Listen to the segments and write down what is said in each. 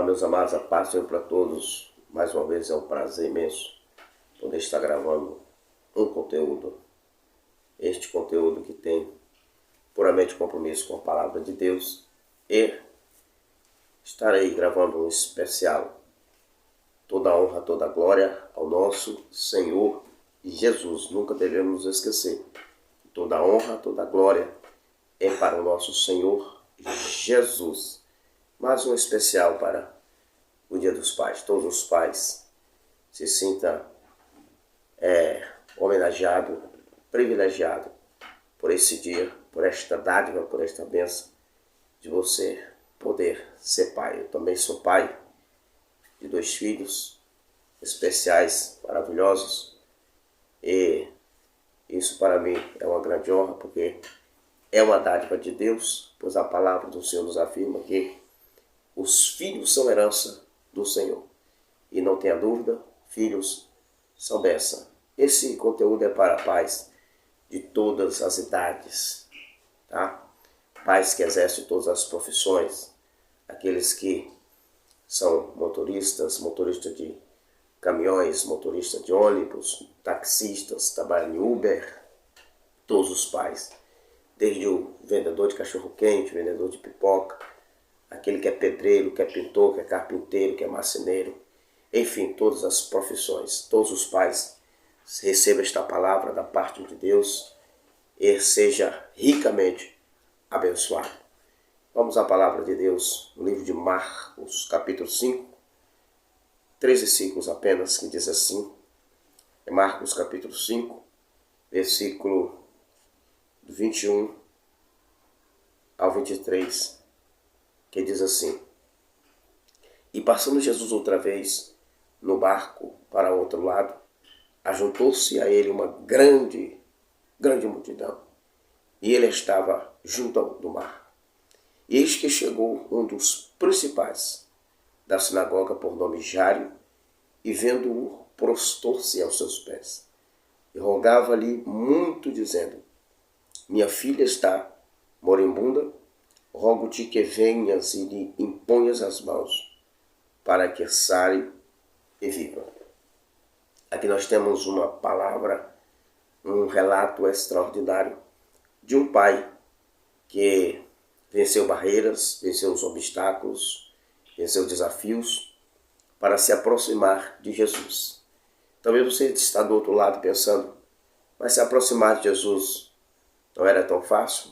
meus amados, a paz seja para todos. Mais uma vez é um prazer imenso poder estar gravando um conteúdo. Este conteúdo que tem puramente compromisso com a palavra de Deus. E estarei gravando um especial. Toda a honra, toda a glória ao nosso Senhor Jesus. Nunca devemos nos esquecer. Toda a honra, toda a glória é para o nosso Senhor Jesus. Mais um especial para o Dia dos Pais. Todos os pais se sintam homenageados, privilegiados por esse dia, por esta dádiva, por esta bênção de você poder ser pai. Eu também sou pai de 2 filhos especiais, maravilhosos, e isso para mim é uma grande honra, porque é uma dádiva de Deus, pois a palavra do Senhor nos afirma que os filhos são herança do Senhor. E não tenha dúvida, filhos são bênção. Esse conteúdo é para pais de todas as idades, tá? Pais que exercem todas as profissões, aqueles que são motoristas de caminhões, motoristas de ônibus, taxistas, trabalham em Uber, todos os pais, desde o vendedor de cachorro-quente, vendedor de pipoca, aquele que é pedreiro, que é pintor, que é carpinteiro, que é marceneiro, enfim, todas as profissões, todos os pais recebam esta palavra da parte de Deus e seja ricamente abençoado. Vamos à palavra de Deus, no livro de Marcos, capítulo 5, 3 versículos apenas, que diz assim, é Marcos capítulo 5, versículo 21 ao 23, que diz assim: E passando Jesus outra vez no barco para o outro lado, ajuntou-se a ele uma grande multidão, e ele estava junto do mar. E eis que chegou um dos principais da sinagoga, por nome Jairo, e vendo-o, prostou-se aos seus pés, e rogava-lhe muito, dizendo: Minha filha está moribunda, rogo-te que venhas e lhe imponhas as mãos, para que sare e viva. Aqui nós temos uma palavra, um relato extraordinário de um pai que venceu barreiras, venceu os obstáculos, venceu desafios para se aproximar de Jesus. Talvez você está do outro lado pensando, mas se aproximar de Jesus não era tão fácil?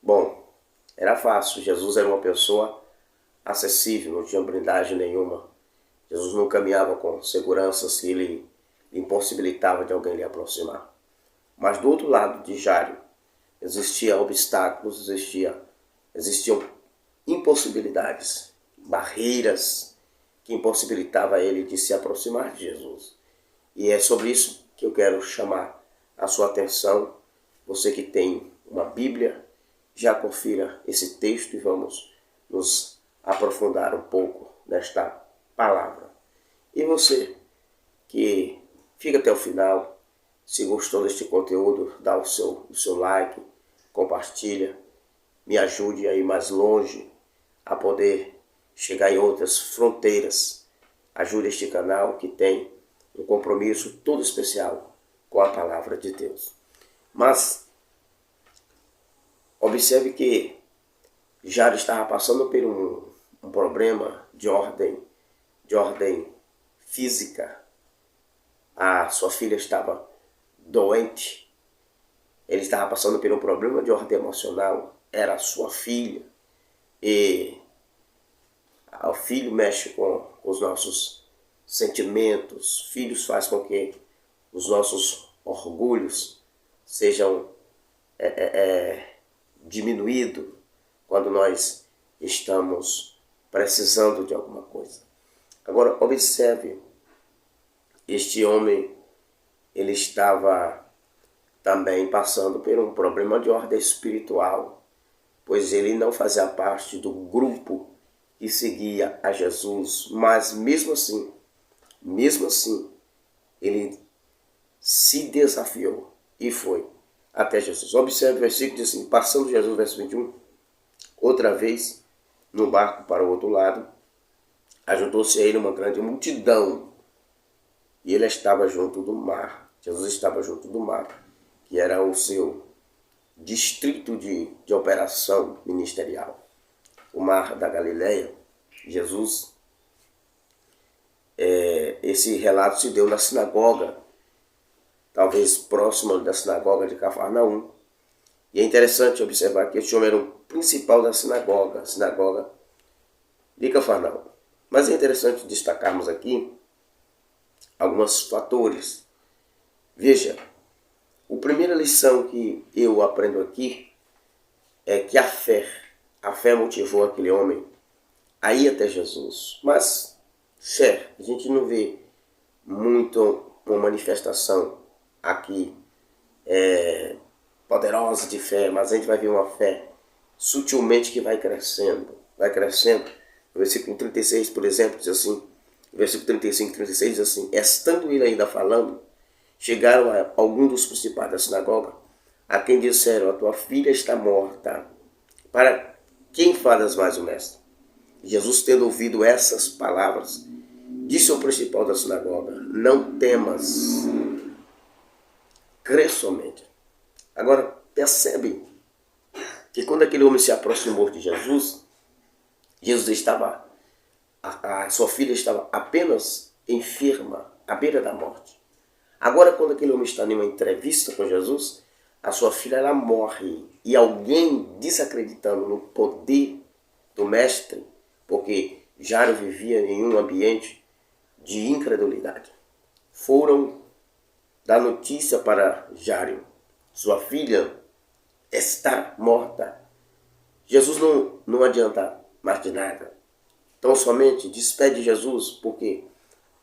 Bom, era fácil. Jesus era uma pessoa acessível, não tinha blindagem nenhuma. Jesus não caminhava com segurança se ele impossibilitava de alguém lhe aproximar. Mas do outro lado de Jairo existiam obstáculos, existiam impossibilidades, barreiras que impossibilitavam ele de se aproximar de Jesus. E é sobre isso que eu quero chamar a sua atenção. Você que tem uma Bíblia, já confira esse texto e vamos nos aprofundar um pouco nesta palavra. E você que fica até o final, se gostou deste conteúdo, dá o seu like, compartilha, me ajude a ir mais longe, a poder chegar em outras fronteiras. Ajude este canal que tem um compromisso todo especial com a palavra de Deus. Mas observe que Jairo estava passando por um problema de ordem física. A sua filha estava doente. Ele estava passando por um problema de ordem emocional. Era a sua filha. E o filho mexe com os nossos sentimentos. Filhos faz com que os nossos orgulhos sejam diminuídos quando nós estamos precisando de alguma coisa. Agora, observe, este homem, ele estava também passando por um problema de ordem espiritual, pois ele não fazia parte do grupo que seguia a Jesus, mas mesmo assim, ele se desafiou e foi até Jesus. Observe o versículo, diz assim, passando Jesus, verso 21, outra vez no barco para o outro lado, ajuntou-se a ele uma grande multidão, e ele estava junto do mar. Jesus estava junto do mar, que era o seu distrito de operação ministerial. O mar da Galileia. Jesus, esse relato se deu na sinagoga, talvez próximo da sinagoga de Cafarnaum. E é interessante observar que este homem era o principal da sinagoga de Cafarnaum. Mas é interessante destacarmos aqui alguns fatores. Veja, a primeira lição que eu aprendo aqui é que a fé motivou aquele homem a ir até Jesus. Mas fé, a gente não vê muito uma manifestação aqui poderosa de fé, mas a gente vai ver uma fé sutilmente que vai crescendo. No versículo 36, por exemplo, diz assim, no versículo 35 e 36 diz assim: estando ele ainda falando, chegaram a alguns dos principais da sinagoga, a quem disseram: a tua filha está morta. Para quem falas mais o mestre? Jesus, tendo ouvido essas palavras, disse ao principal da sinagoga: não temas, crê somente. Agora, percebe que quando aquele homem se aproximou de Jesus, a sua filha estava apenas enferma, à beira da morte. Agora, quando aquele homem está em uma entrevista com Jesus, a sua filha ela morre. E alguém desacreditando no poder do mestre, porque Jairo vivia em um ambiente de incredulidade, foram dar notícia para Jairo: sua filha está morta. Jesus não adianta mais de nada. Então somente despede Jesus, porque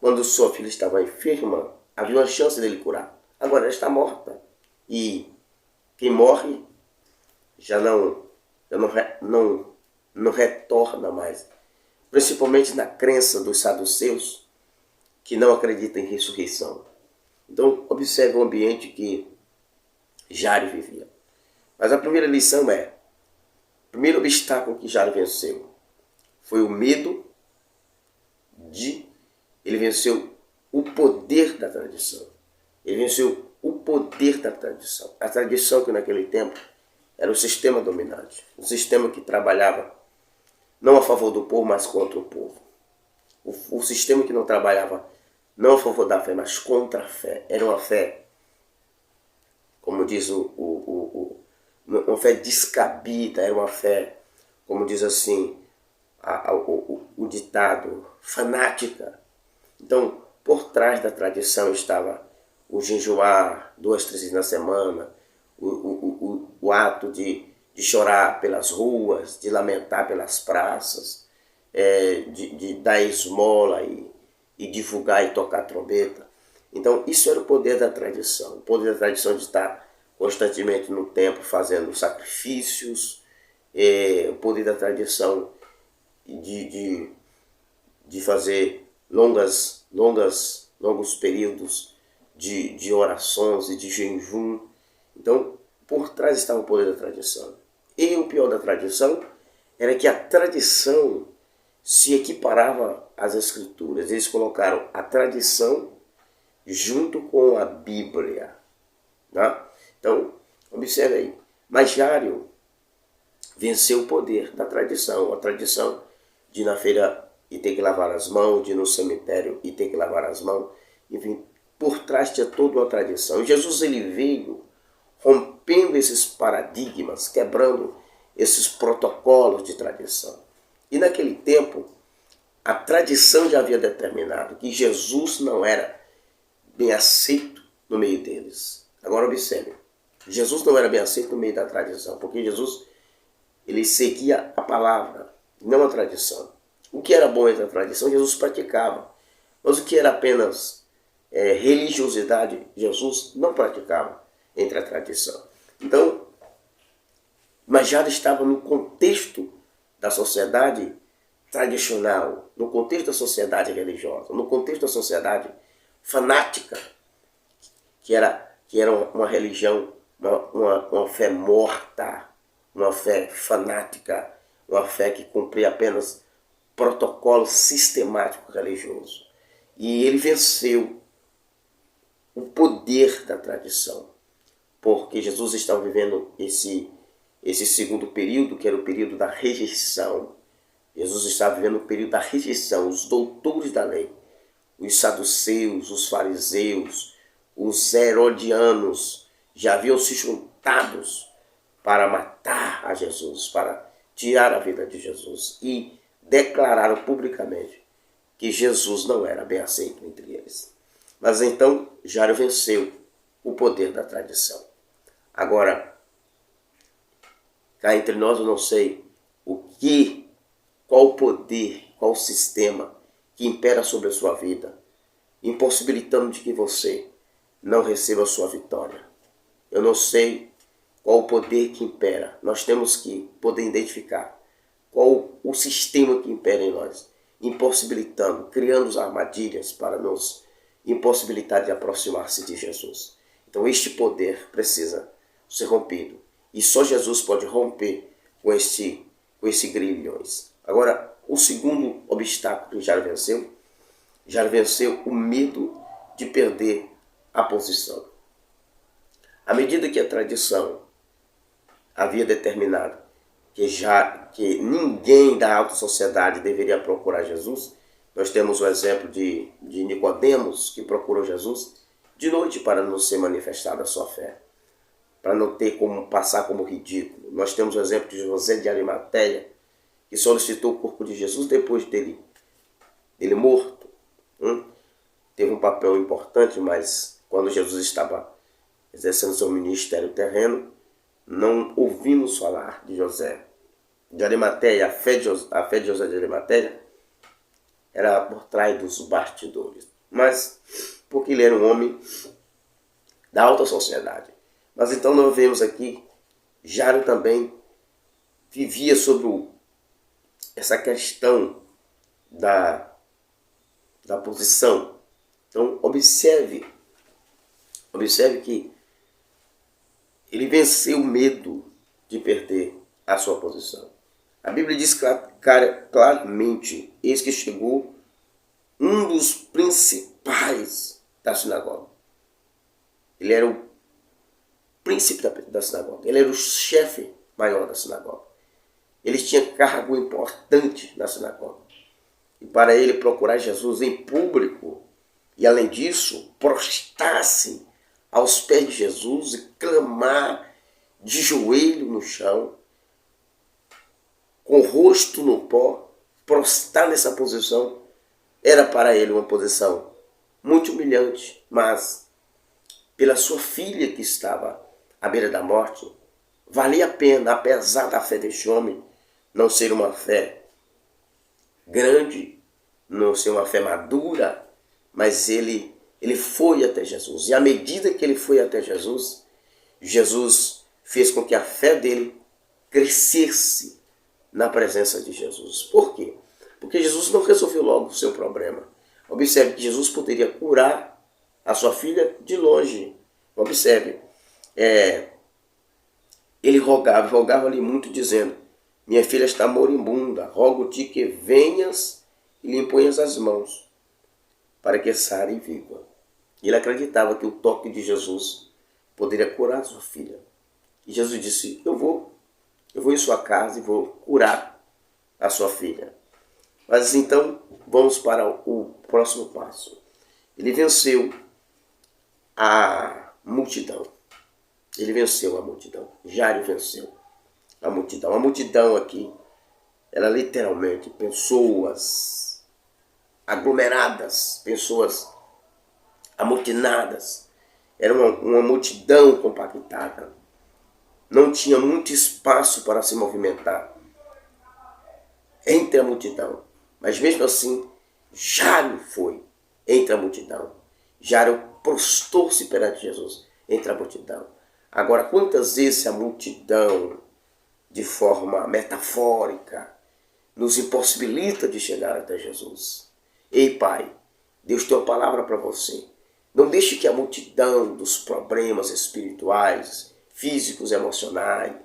quando sua filha estava enferma, havia uma chance dele curar. Agora ela está morta. E quem morre já não retorna mais. Principalmente na crença dos saduceus, que não acreditam em ressurreição. Então observe o ambiente que Jairo vivia. Mas a primeira lição o primeiro obstáculo que Jairo venceu foi o medo ele venceu o poder da tradição. Ele venceu o poder da tradição. A tradição que naquele tempo era o sistema dominante. Um sistema que trabalhava não a favor do povo, mas contra o povo. O sistema que não trabalhava não a favor da fé, mas contra a fé. Era uma fé, como diz uma fé descabida, era uma fé, como diz assim, o ditado, fanática. Então, por trás da tradição estava o jejuar 2, 3 vezes na semana, o ato de chorar pelas ruas, de lamentar pelas praças, de dar esmola e divulgar e tocar trombeta. Então, isso era o poder da tradição. O poder da tradição de estar constantemente no templo fazendo sacrifícios, o poder da tradição de fazer longos períodos de orações e de jejum. Então, por trás estava o poder da tradição. E o pior da tradição era que a tradição se equiparava às Escrituras. Eles colocaram a tradição junto com a Bíblia. Tá? Então, observe aí. Mas Jairo venceu o poder da tradição. A tradição de ir na feira e ter que lavar as mãos, de ir no cemitério e ter que lavar as mãos. Enfim, por trás tinha toda uma tradição. Jesus ele veio rompendo esses paradigmas, quebrando esses protocolos de tradição. E naquele tempo, a tradição já havia determinado que Jesus não era bem aceito no meio deles. Agora observe, Jesus não era bem aceito no meio da tradição, porque Jesus ele seguia a palavra, não a tradição. O que era bom entre a tradição, Jesus praticava. Mas o que era apenas religiosidade, Jesus não praticava entre a tradição. Então, mas já estava no contexto da sociedade tradicional, no contexto da sociedade religiosa, no contexto da sociedade fanática, que era uma religião, uma fé morta, uma fé fanática, uma fé que cumpria apenas protocolo sistemático religioso. E ele venceu o poder da tradição, porque Jesus estava vivendo esse segundo período, que era o período da rejeição. Jesus estava vivendo o período da rejeição. Os doutores da lei, os saduceus, os fariseus, os herodianos já haviam se juntados para matar a Jesus, para tirar a vida de Jesus, e declararam publicamente que Jesus não era bem aceito entre eles. Mas então Jairo venceu o poder da tradição. Agora, cá entre nós, eu não sei qual o poder, qual o sistema que impera sobre a sua vida, impossibilitando de que você não receba a sua vitória. Eu não sei qual o poder que impera. Nós temos que poder identificar qual o sistema que impera em nós, impossibilitando, criando armadilhas para nos impossibilitar de aproximar-se de Jesus. Então este poder precisa ser rompido. E só Jesus pode romper com esse grilhões. Agora, o segundo obstáculo que Jairo venceu o medo de perder a posição. À medida que a tradição havia determinado que ninguém da alta sociedade deveria procurar Jesus, nós temos o exemplo de Nicodemos, que procurou Jesus de noite para não ser manifestada a sua fé, para não ter como passar como ridículo. Nós temos o exemplo de José de Arimateia, que solicitou o corpo de Jesus depois dele morto. Teve um papel importante, mas quando Jesus estava exercendo seu ministério terreno, não ouvimos falar de José de Arimateia. A fé de José de Arimateia era por trás dos bastidores, mas porque ele era um homem da alta sociedade. Mas então nós vemos aqui, Jairo também vivia sobre essa questão da posição. Então observe que ele venceu o medo de perder a sua posição. A Bíblia diz claramente: eis que chegou um dos principais da sinagoga. Ele era o príncipe da sinagoga. Ele era o chefe maior da sinagoga. Ele tinha cargo importante na sinagoga. E para ele procurar Jesus em público, e além disso, prostrar-se aos pés de Jesus e clamar de joelho no chão, com o rosto no pó, prostrar nessa posição, era para ele uma posição muito humilhante, mas pela sua filha que estava à beira da morte, valia a pena, apesar da fé deste homem não ser uma fé grande, não ser uma fé madura, mas ele foi até Jesus. E à medida que ele foi até Jesus, Jesus fez com que a fé dele crescesse na presença de Jesus. Por quê? Porque Jesus não resolveu logo o seu problema. Observe que Jesus poderia curar a sua filha de longe. Observe, ele rogava-lhe muito, dizendo: minha filha está moribunda, rogo-te que venhas e lhe imponhas as mãos, para que sare viva. Ele acreditava que o toque de Jesus poderia curar a sua filha. E Jesus disse: eu vou em sua casa e vou curar a sua filha. Mas então, vamos para o próximo passo. Ele venceu a multidão. Ele venceu a multidão. Jairo venceu a multidão. A multidão aqui era literalmente pessoas aglomeradas, pessoas amotinadas. Era uma multidão compactada. Não tinha muito espaço para se movimentar entre a multidão. Mas mesmo assim, Jairo foi entre a multidão. Jairo prostou-se perante Jesus entre a multidão. Agora, quantas vezes a multidão, de forma metafórica, nos impossibilita de chegar até Jesus? Ei, Pai, Deus tem uma palavra para você. Não deixe que a multidão dos problemas espirituais, físicos, emocional,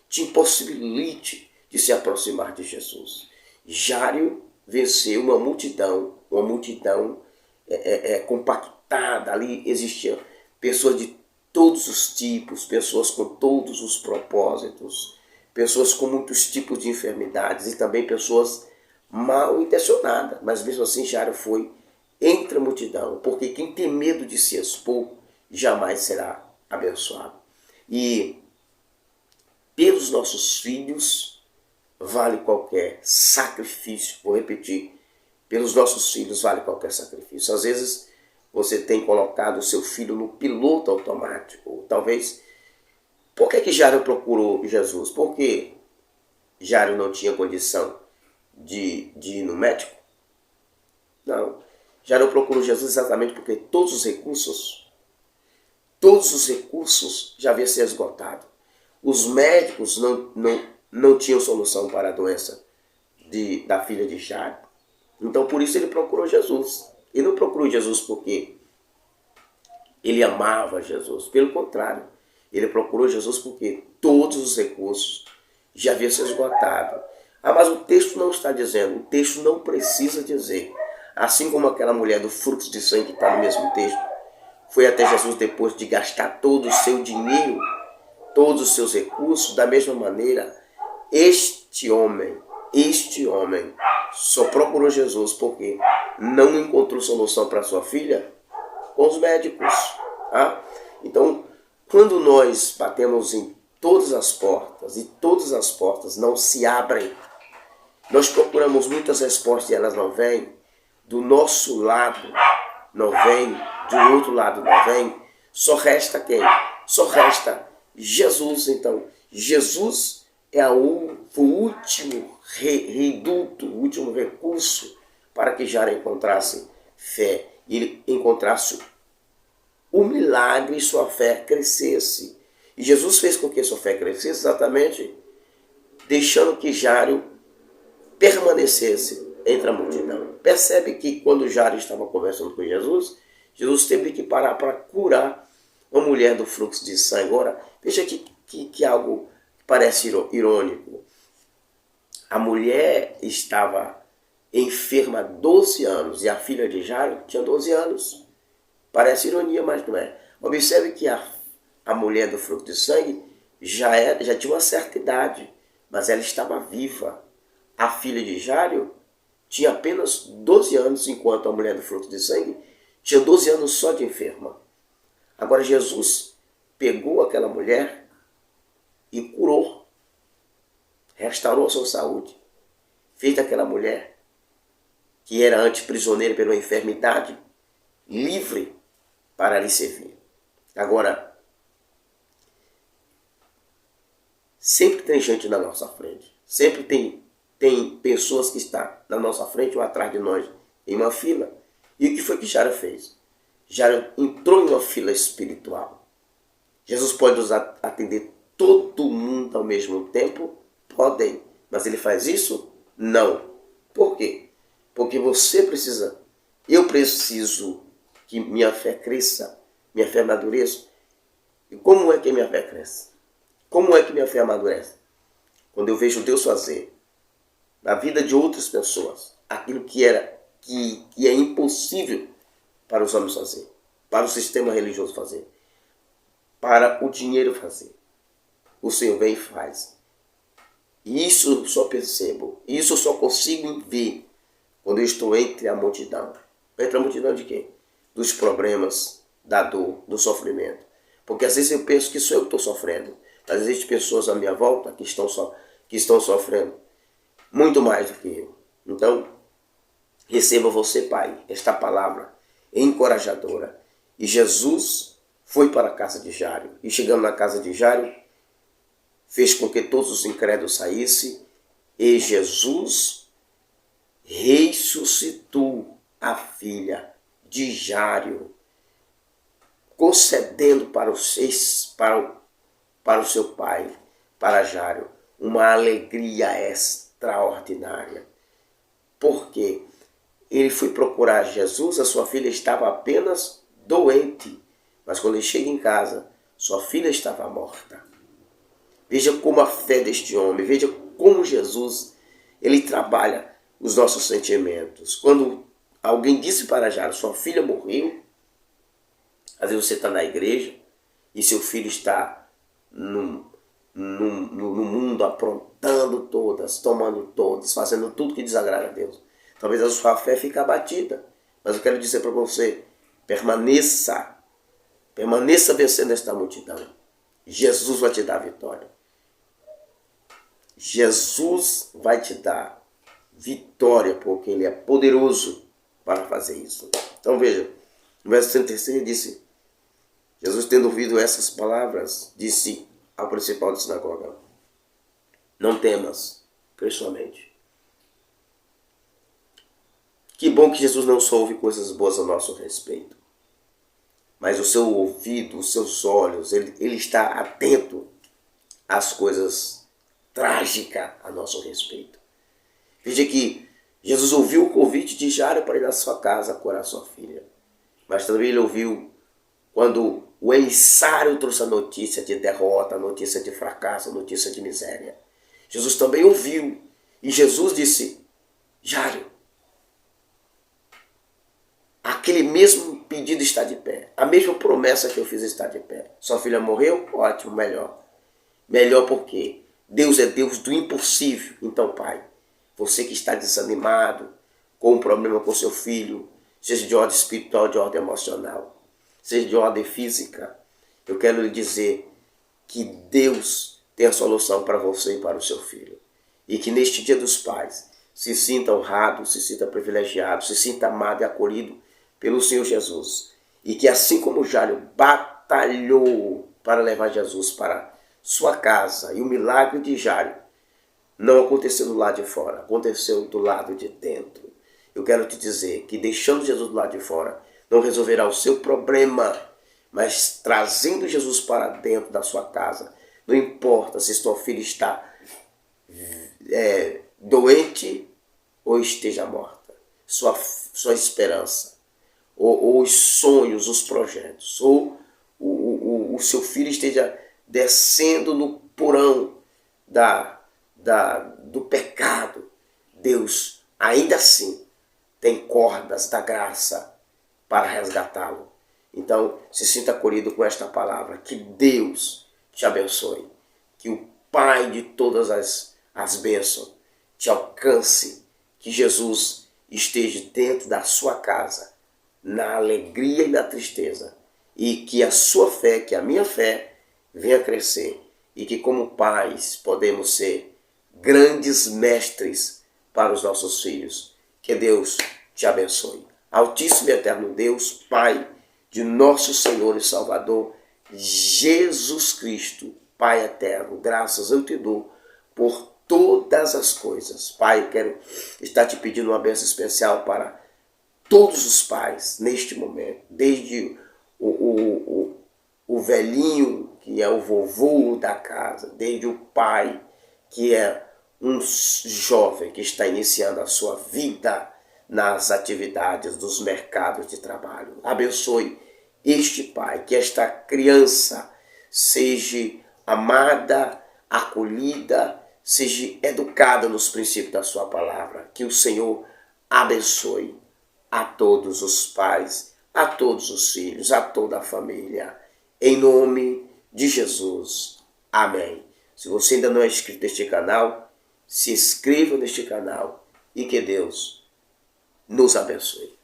te impossibilite de se aproximar de Jesus. Jário venceu uma multidão compactada. Ali existiam pessoas de todos os tipos, pessoas com todos os propósitos, pessoas com muitos tipos de enfermidades e também pessoas mal intencionadas. Mas mesmo assim Jário foi entre a multidão, porque quem tem medo de se expor jamais será abençoado. E pelos nossos filhos vale qualquer sacrifício. Vou repetir, pelos nossos filhos vale qualquer sacrifício. Às vezes você tem colocado o seu filho no piloto automático. Talvez. Por que Jário procurou Jesus? Porque Jário não tinha condição de ir no médico? Não. Jário procurou Jesus exatamente porque todos os recursos já haviam se esgotado. Os médicos não tinham solução para a doença da filha de Jário. Então por isso ele procurou Jesus. Ele não procurou Jesus porque ele amava Jesus. Pelo contrário, ele procurou Jesus porque todos os recursos já haviam se esgotado. Mas o texto não está dizendo, o texto não precisa dizer. Assim como aquela mulher do fluxo de sangue que está no mesmo texto, foi até Jesus depois de gastar todo o seu dinheiro, todos os seus recursos. Da mesma maneira, este homem só procurou Jesus porque não encontrou solução para sua filha com os médicos. Tá? Então, quando nós batemos em todas as portas e todas as portas não se abrem, nós procuramos muitas respostas e elas não vêm, do nosso lado não vem, do outro lado não vem, só resta quem? Só resta Jesus. Então, Jesus é o último reduto, o último recurso para que Jário encontrasse fé e ele encontrasse o milagre e sua fé crescesse. E Jesus fez com que sua fé crescesse exatamente deixando que Jário permanecesse entre a multidão. Percebe que quando Jário estava conversando com Jesus, Jesus teve que parar para curar uma mulher do fluxo de sangue. Agora, veja que algo parece irônico. A mulher estava enferma há 12 anos e a filha de Jário tinha 12 anos. Parece ironia, mas não é. Observe que a mulher do fluxo de sangue já tinha uma certa idade, mas ela estava viva. A filha de Jário tinha apenas 12 anos, enquanto a mulher do fluxo de sangue tinha 12 anos só de enferma. Agora Jesus pegou aquela mulher e curou, restaurou a sua saúde, fez daquela mulher, que era antes prisioneira pela enfermidade, livre para lhe servir. Agora, sempre tem gente na nossa frente, sempre tem pessoas que estão na nossa frente ou atrás de nós em uma fila. E o que foi que Jário fez? Jário entrou em uma fila espiritual. Jesus pode nos atender todo mundo ao mesmo tempo? Podem. Mas ele faz isso? Não. Por quê? Porque você precisa, eu preciso que minha fé cresça, minha fé amadureça. E como é que minha fé cresce? Como é que minha fé amadurece? Quando eu vejo Deus fazer na vida de outras pessoas aquilo que é impossível para os homens fazer, para o sistema religioso fazer, para o dinheiro fazer. O Senhor vem e faz. E isso eu só percebo, isso eu só consigo ver quando eu estou entre a multidão. Entre a multidão de quê? Dos problemas, da dor, do sofrimento. Porque às vezes eu penso que sou eu que estou sofrendo. Mas existem pessoas à minha volta que estão sofrendo muito mais do que eu. Então, receba você, Pai, esta palavra encorajadora. E Jesus foi para a casa de Jário. E chegando na casa de Jário, fez com que todos os incrédulos saíssem. E Jesus ressuscitou a filha de Jário, concedendo para o seu pai, para Jário, uma alegria extraordinária. Porque ele foi procurar Jesus, a sua filha estava apenas doente. Mas quando ele chega em casa, sua filha estava morta. Veja como a fé deste homem, veja como Jesus, ele trabalha os nossos sentimentos. Quando alguém disse para Jairo, sua filha morreu, às vezes você está na igreja e seu filho está no mundo aprontando todas, tomando todas, fazendo tudo que desagrada a Deus. Talvez a sua fé fique abatida, mas eu quero dizer para você, permaneça vencendo esta multidão. Jesus vai te dar a vitória. Jesus vai te dar vitória, porque Ele é poderoso para fazer isso. Então veja, no verso 36 disse, Jesus tendo ouvido essas palavras, disse ao principal da sinagoga, não temas, crê somente. Que bom que Jesus não só ouve coisas boas a nosso respeito, mas o seu ouvido, os seus olhos, ele está atento às coisas trágicas a nosso respeito. Veja que Jesus ouviu o convite de Jairo para ir à sua casa curar sua filha. Mas também ele ouviu quando o emissário trouxe a notícia de derrota, a notícia de fracasso, a notícia de miséria. Jesus também ouviu. E Jesus disse, Jairo, aquele mesmo pedido está de pé. A mesma promessa que eu fiz está de pé. Sua filha morreu? Ótimo, melhor. Melhor porque Deus é Deus do impossível. Então, Pai, você que está desanimado com um problema com seu filho, seja de ordem espiritual, de ordem emocional, seja de ordem física, eu quero lhe dizer que Deus tem a solução para você e para o seu filho. E que neste Dia dos Pais se sinta honrado, se sinta privilegiado, se sinta amado e acolhido pelo Senhor Jesus. E que assim como Jairo batalhou para levar Jesus para sua casa, e o milagre de Jairo não aconteceu do lado de fora, aconteceu do lado de dentro. Eu quero te dizer que deixando Jesus do lado de fora não resolverá o seu problema, mas trazendo Jesus para dentro da sua casa, não importa se sua filha está doente ou esteja morta, sua esperança, ou os sonhos, os projetos, ou o seu filho esteja descendo no porão do pecado, Deus ainda assim tem cordas da graça para resgatá-lo. Então, se sinta acolhido com esta palavra. Que Deus te abençoe. Que o Pai de todas as bênçãos te alcance. Que Jesus esteja dentro da sua casa, na alegria e na tristeza. E que a sua fé, que a minha fé, venha crescer. E que como pais podemos ser grandes mestres para os nossos filhos. Que Deus te abençoe. Altíssimo e eterno Deus, Pai de nosso Senhor e Salvador, Jesus Cristo, Pai eterno, graças eu te dou por todas as coisas. Pai, eu quero estar te pedindo uma bênção especial para todos os pais neste momento, desde o velhinho, que é o vovô da casa, desde o pai, que é um jovem que está iniciando a sua vida nas atividades dos mercados de trabalho. Abençoe este pai, que esta criança seja amada, acolhida, seja educada nos princípios da sua palavra. Que o Senhor abençoe a todos os pais, a todos os filhos, a toda a família. Em nome de Jesus. Amém. Se você ainda não é inscrito neste canal, se inscreva neste canal e que Deus nos abençoe.